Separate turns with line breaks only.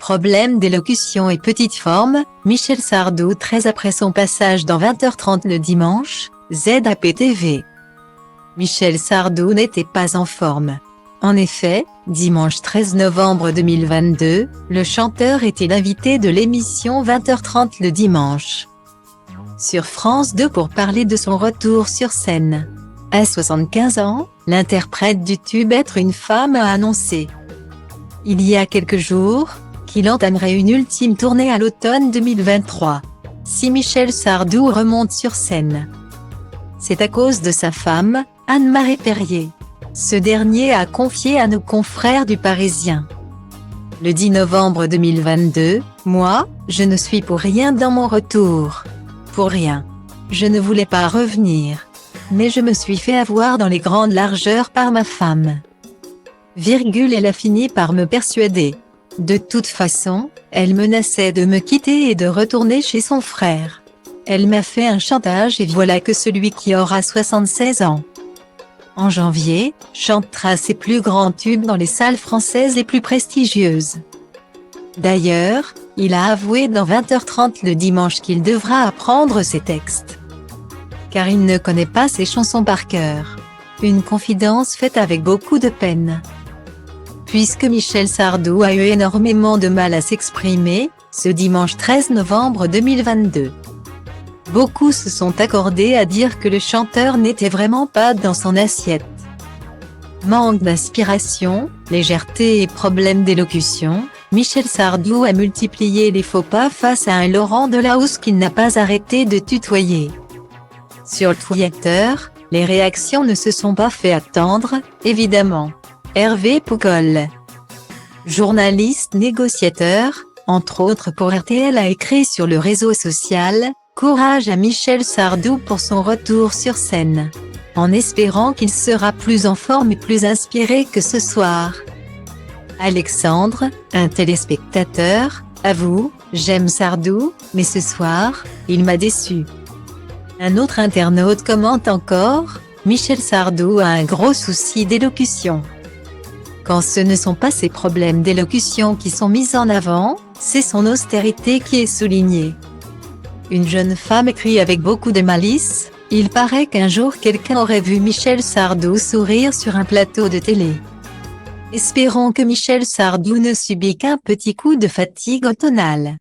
Problème d'élocution et petite forme, Michel Sardou 13 après son passage dans 20h30 le dimanche, ZAP-TV. Michel Sardou n'était pas en forme. En effet, dimanche 13 novembre 2022, le chanteur était l'invité de l'émission 20h30 le dimanche sur France 2 pour parler de son retour sur scène. À 75 ans, l'interprète du tube Être une femme a annoncé, il y a quelques jours, qu'il entamerait une ultime tournée à l'automne 2023. Si Michel Sardou remonte sur scène, c'est à cause de sa femme, Anne-Marie Perrier. Ce dernier a confié à nos confrères du Parisien. Le 10 novembre 2022, moi, je ne suis pour rien dans mon retour. Pour rien. Je ne voulais pas revenir. Mais je me suis fait avoir dans les grandes largeurs par ma femme. Elle a fini par me persuader. De toute façon, elle menaçait de me quitter et de retourner chez son frère. Elle m'a fait un chantage et voilà que celui qui aura 76 ans en janvier, chantera ses plus grands tubes dans les salles françaises les plus prestigieuses. D'ailleurs, il a avoué dans 20h30 le dimanche qu'il devra apprendre ses textes, car il ne connaît pas ses chansons par cœur. Une confidence faite avec beaucoup de peine. Puisque Michel Sardou a eu énormément de mal à s'exprimer, ce dimanche 13 novembre 2022. Beaucoup se sont accordés à dire que le chanteur n'était vraiment pas dans son assiette. Manque d'inspiration, légèreté et problèmes d'élocution, Michel Sardou a multiplié les faux pas face à un Laurent Delahousse qu'il n'a pas arrêté de tutoyer. Sur Twitter, les réactions ne se sont pas fait attendre, évidemment. Hervé Poucol, journaliste négociateur, entre autres pour RTL, a écrit sur le réseau social « Courage à Michel Sardou pour son retour sur scène », en espérant qu'il sera plus en forme et plus inspiré que ce soir. Alexandre, un téléspectateur, avoue « J'aime Sardou, mais ce soir, il m'a déçu ». Un autre internaute commente encore « Michel Sardou a un gros souci d'élocution ». Quand ce ne sont pas ses problèmes d'élocution qui sont mis en avant, c'est son austérité qui est soulignée. Une jeune femme écrit avec beaucoup de malice, « Il paraît qu'un jour quelqu'un aurait vu Michel Sardou sourire sur un plateau de télé. Espérons que Michel Sardou ne subit qu'un petit coup de fatigue automnale. »